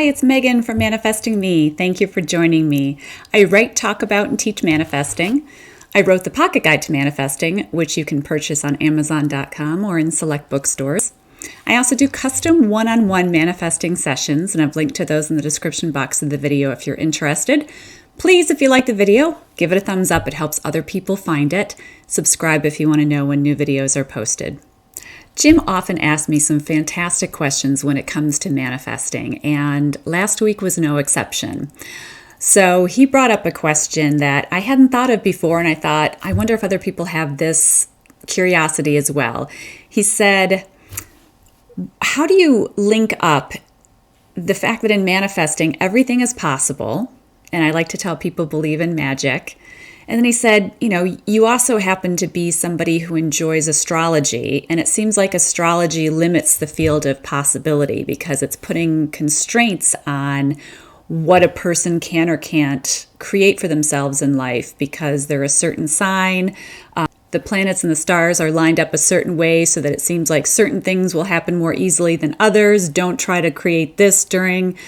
it's Megan from Manifesting Me. Thank you for joining me. I write, talk about, and teach manifesting. I wrote the Pocket Guide to Manifesting, which you can purchase on Amazon.com or in select bookstores. I also do custom one-on-one manifesting sessions, and I've linked to those in the description box of the video if you're interested. Please, if you like the video, give it a thumbs up. It helps other people find it. Subscribe if you want to know when new videos are posted. Jim often asks me some fantastic questions when it comes to manifesting, and last week was no exception. So he brought up a question that I hadn't thought of before, and I thought, I wonder if other people have this curiosity as well. He said, how do you link up the fact that in manifesting everything is possible? And I like to tell people believe in magic. And then he said, you also happen to be somebody who enjoys astrology, and it seems like astrology limits the field of possibility because it's putting constraints on what a person can or can't create for themselves in life because they're a certain sign. The planets and the stars are lined up a certain way so that it seems like certain things will happen more easily than others. Don't try to create this during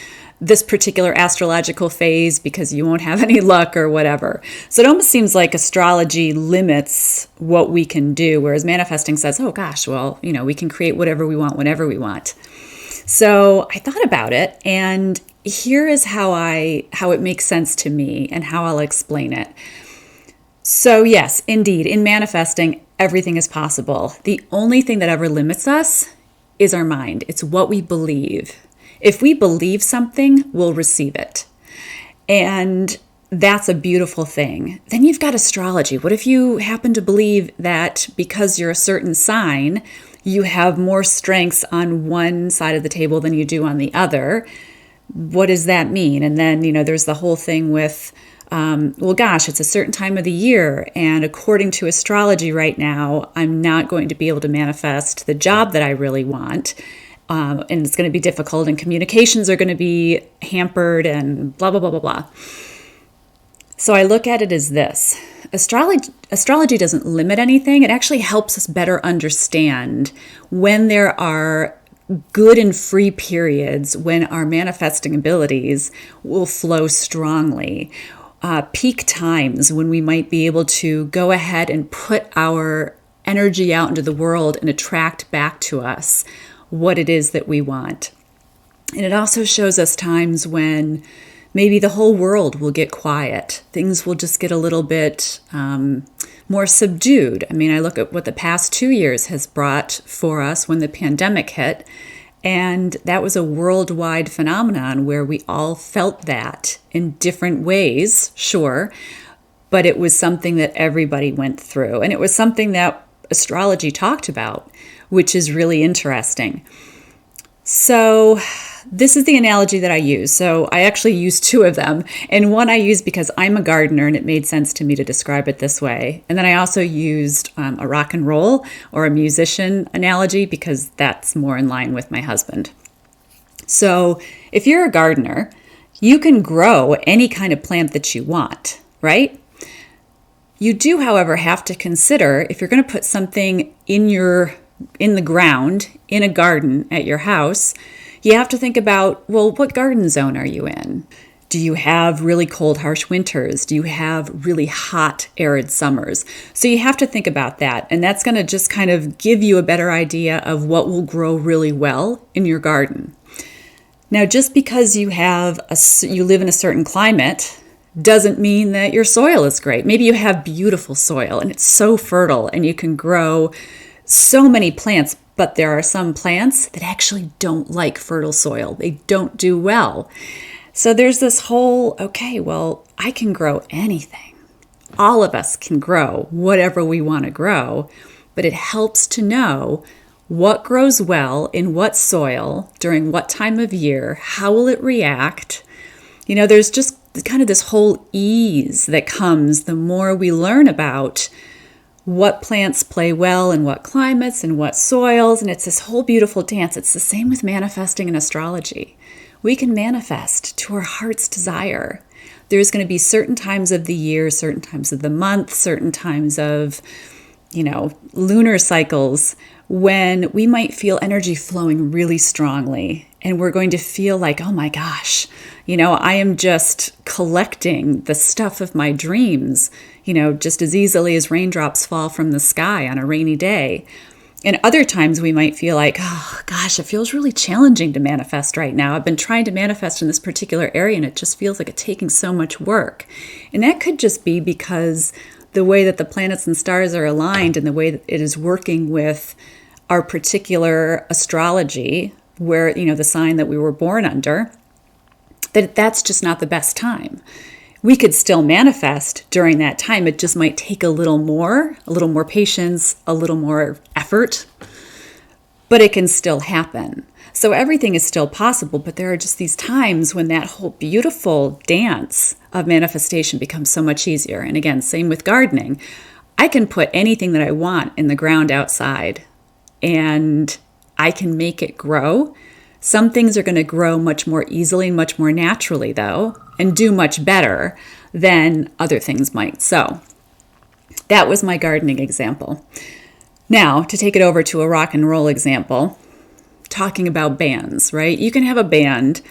this particular astrological phase because you won't have any luck or whatever. So it almost seems like astrology limits what we can do, whereas manifesting says, oh gosh, well, we can create whatever we want whenever we want. So I thought about it, and here is how it makes sense to me and how I'll explain it. So yes, indeed, in manifesting, everything is possible. The only thing that ever limits us is our mind. It's what we believe. If we believe something, we'll receive it. And that's a beautiful thing. Then you've got astrology. What if you happen to believe that because you're a certain sign, you have more strengths on one side of the table than you do on the other? What does that mean? And then, there's the whole thing with, it's a certain time of the year, and according to astrology right now, I'm not going to be able to manifest the job that I really want. And it's going to be difficult, and communications are going to be hampered, and blah, blah, blah, blah, blah. So I look at it as this. Astrology doesn't limit anything. It actually helps us better understand when there are good and free periods when our manifesting abilities will flow strongly. Peak times when we might be able to go ahead and put our energy out into the world and attract back to us what it is that we want. And it also shows us times when maybe the whole world will get quiet. Things will just get a little bit more subdued. I look at what the past 2 years has brought for us when the pandemic hit, and that was a worldwide phenomenon where we all felt that in different ways, sure, but it was something that everybody went through, and it was something that astrology talked about, which is really interesting. So this is the analogy that I use. So I actually use two of them. And one I use because I'm a gardener and it made sense to me to describe it this way. And then I also used a rock and roll or a musician analogy because that's more in line with my husband. So if you're a gardener, you can grow any kind of plant that you want, right? You do, however, have to consider if you're going to put something in the ground, in a garden at your house, you have to think about, well, what garden zone are you in? Do you have really cold, harsh winters? Do you have really hot, arid summers? So you have to think about that. And that's going to just kind of give you a better idea of what will grow really well in your garden. Now, just because you live in a certain climate doesn't mean that your soil is great. Maybe you have beautiful soil and it's so fertile and you can grow so many plants, but there are some plants that actually don't like fertile soil. They don't do well. So there's this whole, I can grow anything. All of us can grow whatever we want to grow, but it helps to know what grows well in what soil, during what time of year, how will it react. There's just kind of this whole ease that comes the more we learn about what plants play well in what climates and what soils, and it's this whole beautiful dance. It's the same with manifesting and astrology. We can manifest to our heart's desire. There's going to be certain times of the year, certain times of the month, certain times of, lunar cycles when we might feel energy flowing really strongly And we're going to feel like, oh my gosh, I am just collecting the stuff of my dreams, just as easily as raindrops fall from the sky on a rainy day. And other times we might feel like, oh gosh, it feels really challenging to manifest right now. I've been trying to manifest in this particular area and it just feels like it's taking so much work. And that could just be because the way that the planets and stars are aligned and the way that it is working with our particular astrology, where, the sign that we were born under, that's just not the best time. We could still manifest during that time. It just might take a little more patience, a little more effort, but it can still happen. So everything is still possible, but there are just these times when that whole beautiful dance of manifestation becomes so much easier. And again, same with gardening. I can put anything that I want in the ground outside and I can make it grow. Some things are going to grow much more easily, much more naturally, though, and do much better than other things might. So that was my gardening example. Now, to take it over to a rock and roll example, talking about bands, right? You can have a band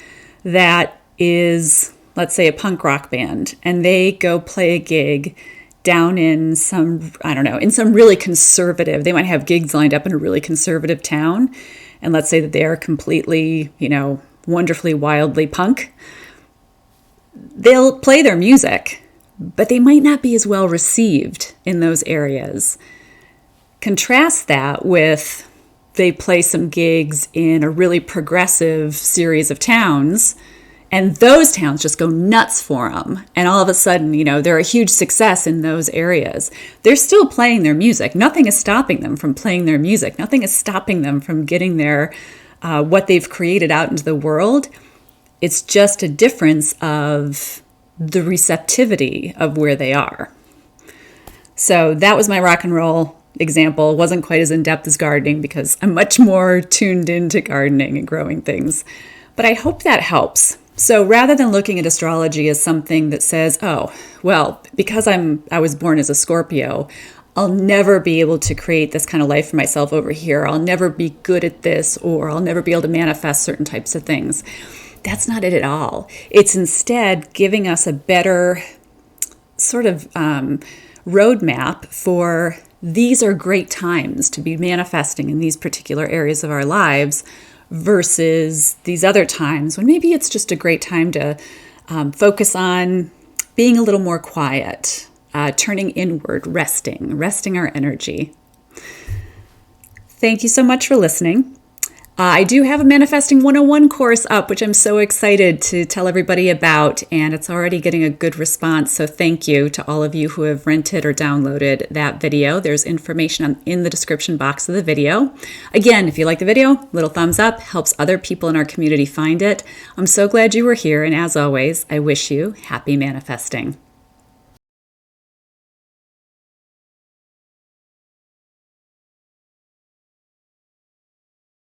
that is, let's say, a punk rock band, and they go play a gig down in some really conservative, they might have gigs lined up in a really conservative town. And let's say that they are completely, wonderfully, wildly punk. They'll play their music, but they might not be as well received in those areas. Contrast that with they play some gigs in a really progressive series of towns, and those towns just go nuts for them. And all of a sudden, they're a huge success in those areas. They're still playing their music. Nothing is stopping them from playing their music. Nothing is stopping them from getting their what they've created out into the world. It's just a difference of the receptivity of where they are. So that was my rock and roll example. It wasn't quite as in-depth as gardening because I'm much more tuned into gardening and growing things. But I hope that helps. So rather than looking at astrology as something that says, oh, well, because I was born as a Scorpio, I'll never be able to create this kind of life for myself over here. I'll never be good at this, or I'll never be able to manifest certain types of things. That's not it at all. It's instead giving us a better sort of roadmap for these are great times to be manifesting in these particular areas of our lives, versus these other times when maybe it's just a great time to focus on being a little more quiet, turning inward, resting our energy. Thank you so much for listening. I do have a Manifesting 101 course up, which I'm so excited to tell everybody about, and it's already getting a good response. So thank you to all of you who have rented or downloaded that video. There's information in the description box of the video. Again, if you like the video, little thumbs up, helps other people in our community find it. I'm so glad you were here, and as always, I wish you happy manifesting.